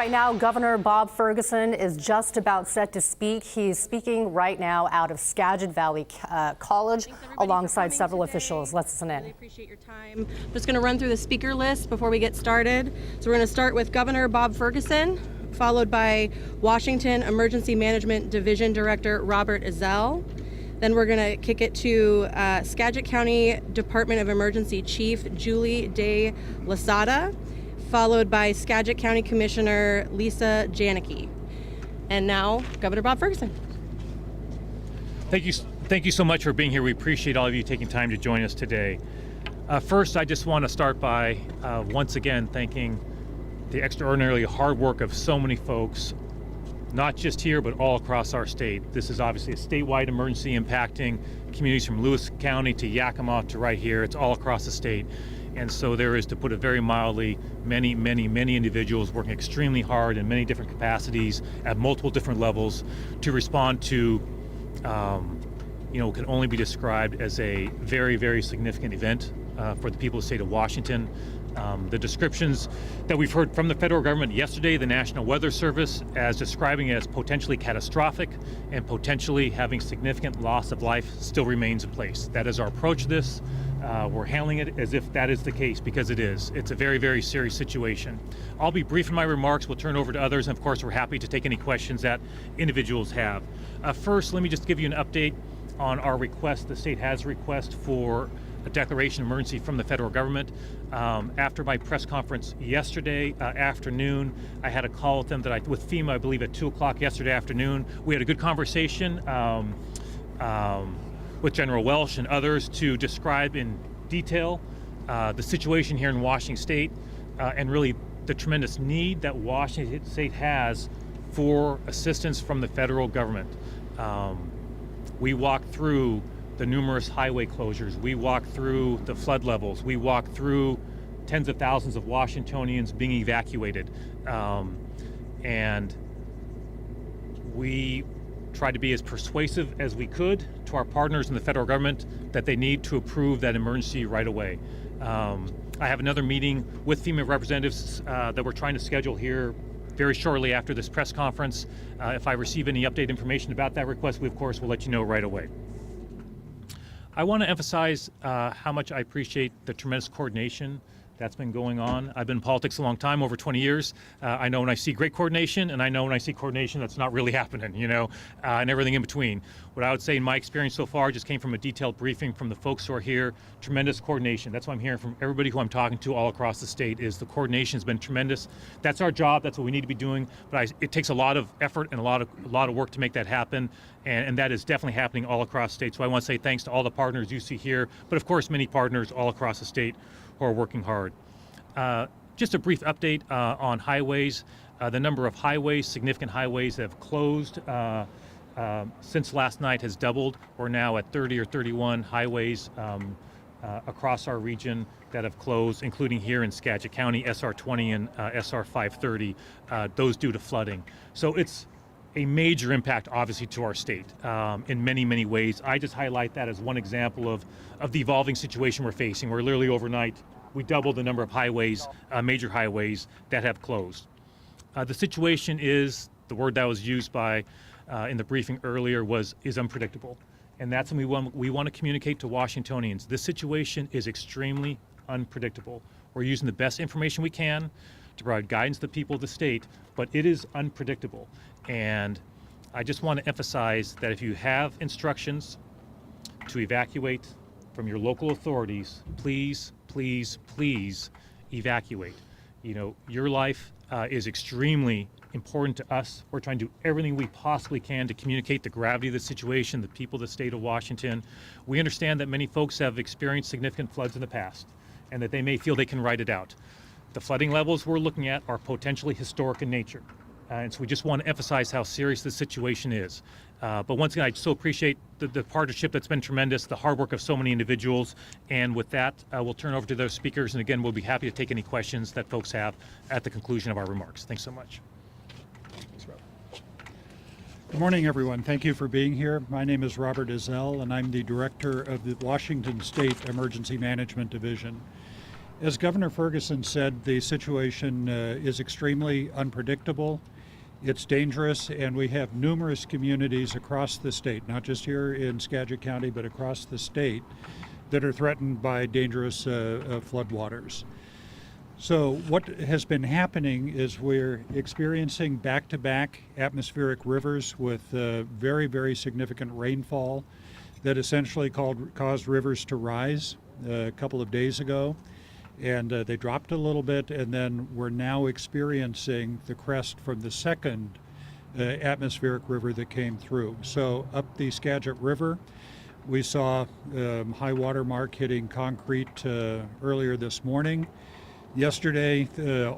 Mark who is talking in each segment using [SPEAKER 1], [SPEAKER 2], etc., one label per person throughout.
[SPEAKER 1] Right now, Governor Bob Ferguson is just about set to speak. He's speaking right now out of Skagit Valley College alongside several officials. Let's listen in.
[SPEAKER 2] Really appreciate your time. I'm just going to run through the speaker list before we get started. So we're going to start with Governor Bob Ferguson, followed by Washington Emergency Management Division Director Robert Ezell. Then we're going to kick it to Skagit County Department of Emergency Chief Julie De Lasada, followed by Skagit County Commissioner Lisa Janicki. And now, Governor Bob Ferguson.
[SPEAKER 3] Thank you so much for being here. We appreciate all of you taking time to join us today. First, I just want to start by once again thanking the extraordinarily hard work of so many folks, not just here, but all across our state. This is obviously a statewide emergency impacting communities from Lewis County to Yakima to right here. It's all across the state. And so there is, to put it very mildly, many individuals working extremely hard in many different capacities at multiple different levels to respond to, can only be described as a very significant event for the people of the state of Washington. The descriptions that we've heard from the federal government yesterday, the National Weather Service, as describing it as potentially catastrophic and potentially having significant loss of life still remains in place. That is our approach to this. We're handling it as if that is the case, because it is. It's a very serious situation. I'll be brief in my remarks. We'll turn over to others, and of course we're happy to take any questions that individuals have. First, let me just give you an update on our request. The state has a request for a declaration of emergency from the federal government. After my press conference yesterday afternoon, I had a call with them with FEMA, I believe at 2 o'clock yesterday afternoon. We had a good conversation with General Welsh and others to describe in detail the situation here in Washington State and really the tremendous need that Washington State has for assistance from the federal government. We walked through the numerous highway closures. We walked through the flood levels. We walked through tens of thousands of Washingtonians being evacuated. And we tried to be as persuasive as we could to our partners in the federal government that they need to approve that emergency right away. I have another meeting with FEMA representatives that we're trying to schedule here very shortly after this press conference. If I receive any update information about that request, we of course will let you know right away. I want to emphasize how much I appreciate the tremendous coordination that's been going on. I've been in politics a long time, over 20 years. I know when I see great coordination, and I know when I see coordination that's not really happening, and everything in between. What I would say in my experience so far just came from a detailed briefing from the folks who are here. Tremendous coordination. That's what I'm hearing from everybody who I'm talking to all across the state, is the coordination has been tremendous. That's our job. That's what we need to be doing. But it takes a lot of effort and a lot of work to make that happen. And that is definitely happening all across the state. So I want to say thanks to all the partners you see here, but of course many partners all across the state who are working hard. Just a brief update on highways. The number of highways, significant highways that have closed since last night has doubled. We're now at 30 or 31 highways across our region that have closed, including here in Skagit County, SR 20 and SR 530, those due to flooding. So it's a major impact, obviously, to our state in many ways. I just highlight that as one example of the evolving situation we're facing, where literally overnight we doubled the number of highways, major highways, that have closed. The situation is, the word that was used by in the briefing earlier is unpredictable. And that's what we want to communicate to Washingtonians. This situation is extremely unpredictable. We're using the best information we can to provide guidance to the people of the state, but it is unpredictable. And I just want to emphasize that if you have instructions to evacuate from your local authorities, please evacuate. Your life is extremely important to us. We're trying to do everything we possibly can to communicate the gravity of the situation, the people of the state of Washington. We understand that many folks have experienced significant floods in the past and that they may feel they can ride it out. The flooding levels we're looking at are potentially historic in nature. And so we just want to emphasize how serious the situation is. But once again, I so appreciate the partnership that's been tremendous, the hard work of so many individuals. And with that, we'll turn over to those speakers. And again, we'll be happy to take any questions that folks have at the conclusion of our remarks. Thanks so much.
[SPEAKER 4] Thanks, Rob. Good morning, everyone. Thank you for being here. My name is Robert Ezell, and I'm the director of the Washington State Emergency Management Division. As Governor Ferguson said, the situation is extremely unpredictable. It's dangerous, and we have numerous communities across the state, not just here in Skagit County, but across the state, that are threatened by dangerous floodwaters. So what has been happening is we're experiencing back-to-back atmospheric rivers with very, very significant rainfall that essentially caused rivers to rise a couple of days ago. And they dropped a little bit, and then we're now experiencing the crest from the second atmospheric river that came through. So up the Skagit River, we saw high water mark hitting concrete earlier this morning. Yesterday,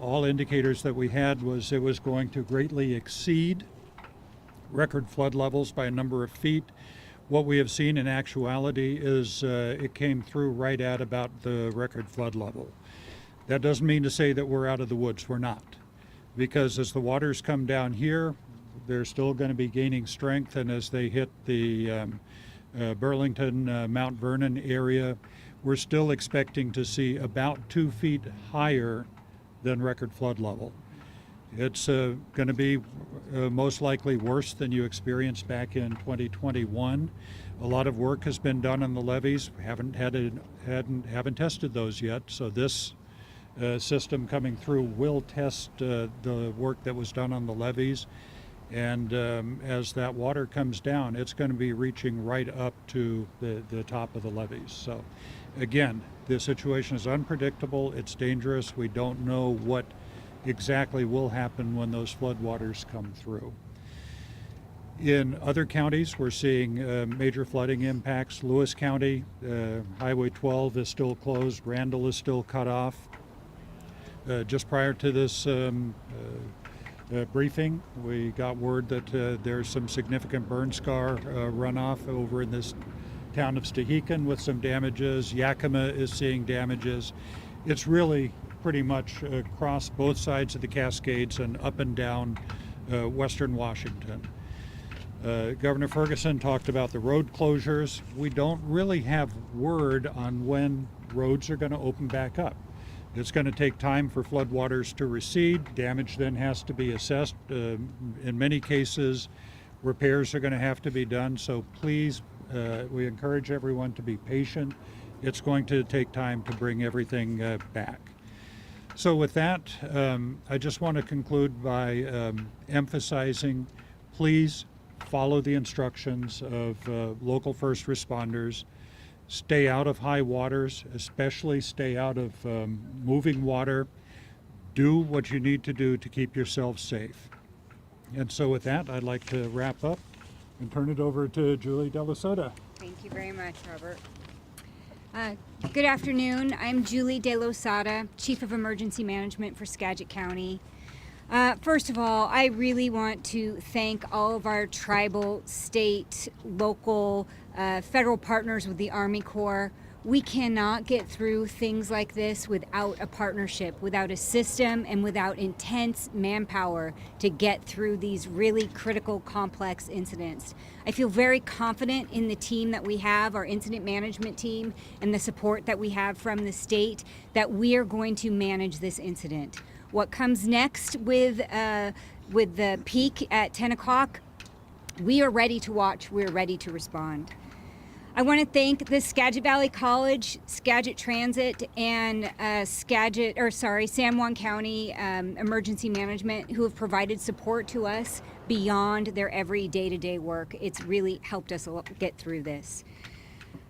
[SPEAKER 4] all indicators that we had was it was going to greatly exceed record flood levels by a number of feet. What we have seen in actuality is it came through right at about the record flood level. That doesn't mean to say that we're out of the woods. We're not. Because as the waters come down here, they're still going to be gaining strength, and as they hit the Burlington, Mount Vernon area, we're still expecting to see about 2 feet higher than record flood level. It's going to be most likely worse than you experienced back in 2021. A lot of work has been done on the levees. We haven't tested those yet. So this system coming through will test the work that was done on the levees. And as that water comes down, it's going to be reaching right up to the top of the levees. So again, the situation is unpredictable. It's dangerous. We don't know what exactly will happen when those floodwaters come through. In other counties, we're seeing major flooding impacts. Lewis County, Highway 12 is still closed. Randall is still cut off. Just prior to this briefing, we got word that there's some significant burn scar runoff over in this town of Stehekin with some damages. Yakima is seeing damages. It's really pretty much across both sides of the Cascades and up and down western Washington. Governor Ferguson talked about the road closures. We don't really have word on when roads are going to open back up. It's going to take time for floodwaters to recede. Damage then has to be assessed. In many cases, repairs are going to have to be done. So please, we encourage everyone to be patient. It's going to take time to bring everything back. So with that, I just want to conclude by emphasizing, please follow the instructions of local first responders. Stay out of high waters, especially stay out of moving water. Do what you need to do to keep yourself safe. And so with that, I'd like to wrap up and turn it over to Julie DeLosota.
[SPEAKER 5] Thank you very much, Robert. Good afternoon. I'm Julie DeLosada, Chief of Emergency Management for Skagit County. First of all, I really want to thank all of our tribal, state, local, federal partners with the Army Corps. We cannot get through things like this without a partnership, without a system, and without intense manpower to get through these really critical, complex incidents. I feel very confident in the team that we have, our incident management team, and the support that we have from the state, that we are going to manage this incident. What comes next with the peak at 10 o'clock, we are ready to watch, we're ready to respond. I want to thank the Skagit Valley College, Skagit Transit, and San Juan County Emergency Management, who have provided support to us beyond their every day-to-day work. It's really helped us get through this.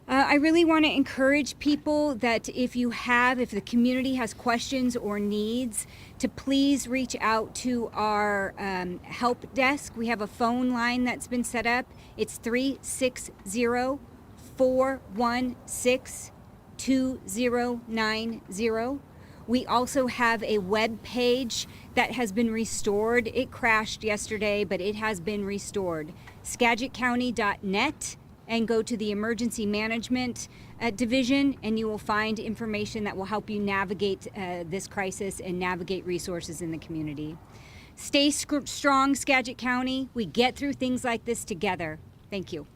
[SPEAKER 5] I really want to encourage people that if the community has questions or needs, to please reach out to our help desk. We have a phone line that's been set up. It's 360-416-2090. We also have a web page that has been restored. It crashed yesterday, but it has been restored. SkagitCounty.net, and go to the Emergency Management Division, and you will find information that will help you navigate this crisis and navigate resources in the community. Stay strong, Skagit County. We get through things like this together. Thank you.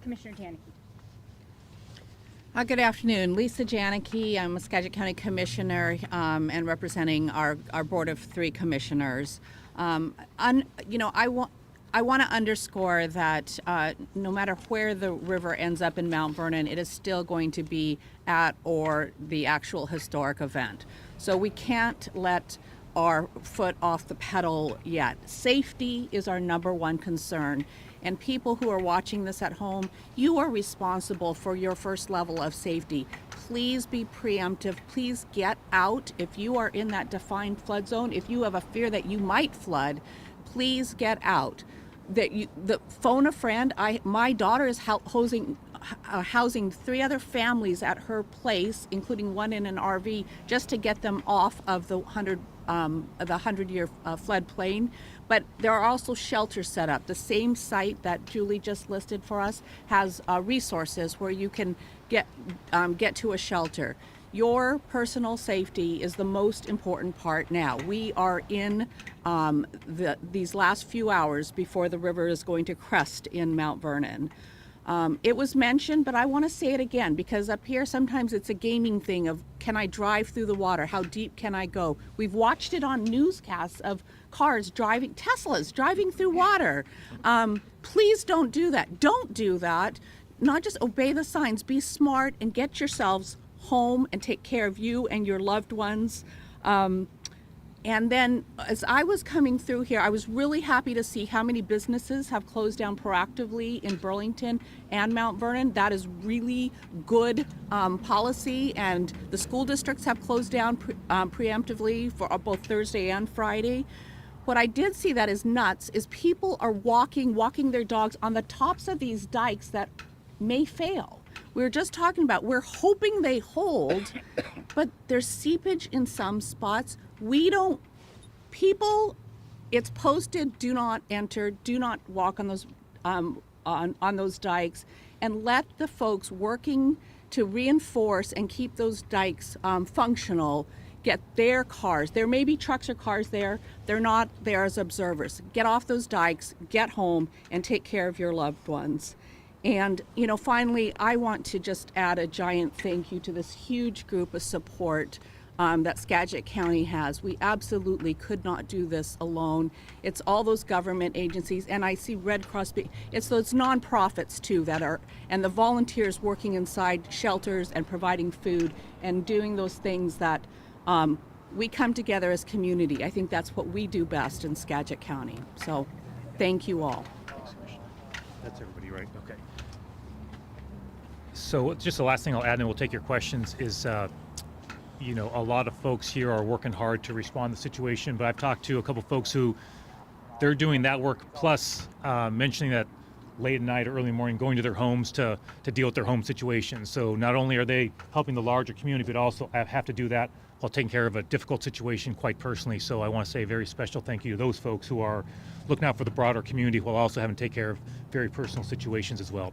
[SPEAKER 5] Commissioner Tanny.
[SPEAKER 6] Good afternoon. Lisa Janicki. I'm a Skagit County Commissioner and representing our Board of 3 commissioners. I want to underscore that no matter where the river ends up in Mount Vernon, it is still going to be at or the actual historic event. So we can't let our foot off the pedal yet. Safety is our #1 concern. And people who are watching this at home, you are responsible for your first level of safety. Please be preemptive. Please get out. If you are in that defined flood zone, if you have a fear that you might flood, please get out. Phone a friend. My daughter is housing 3 other families at her place, including one in an RV, just to get them off of the 100-year floodplain. But there are also shelters set up. The same site that Julie just listed for us has resources where you can get to a shelter. Your personal safety is the most important part now. We are in these last few hours before the river is going to crest in Mount Vernon. It was mentioned, but I want to say it again because up here sometimes it's a gaming thing of, can I drive through the water? How deep can I go? We've watched it on newscasts of Teslas driving through water. Please don't do that. Don't do that. Not just obey the signs, be smart and get yourselves home and take care of you and your loved ones. And then as I was coming through here, I was really happy to see how many businesses have closed down proactively in Burlington and Mount Vernon. That is really good policy, and the school districts have closed down preemptively for both Thursday and Friday. What I did see that is nuts is people are walking their dogs on the tops of these dikes that may fail. We were just talking about, we're hoping they hold, but there's seepage in some spots. It's posted, do not enter, do not walk on those on those dikes, and let the folks working to reinforce and keep those dikes functional get their cars. There may be trucks or cars there. They're not there as observers. Get off those dikes, get home, and take care of your loved ones. And, finally, I want to just add a giant thank you to this huge group of support that Skagit County has. We absolutely could not do this alone. It's all those government agencies, and I see Red Cross, it's those nonprofits too and the volunteers working inside shelters and providing food and doing those things that we come together as community. I think that's what we do best in Skagit County. So thank you all.
[SPEAKER 3] That's everybody, right? Okay. So just the last thing I'll add, and we'll take your questions, is a lot of folks here are working hard to respond to the situation, but I've talked to a couple folks who they're doing that work plus mentioning that late at night or early morning going to their homes to deal with their home situation. So not only are they helping the larger community, but also have to do that while taking care of a difficult situation quite personally. So I want to say a very special thank you to those folks who are looking out for the broader community while also having to take care of very personal situations as well.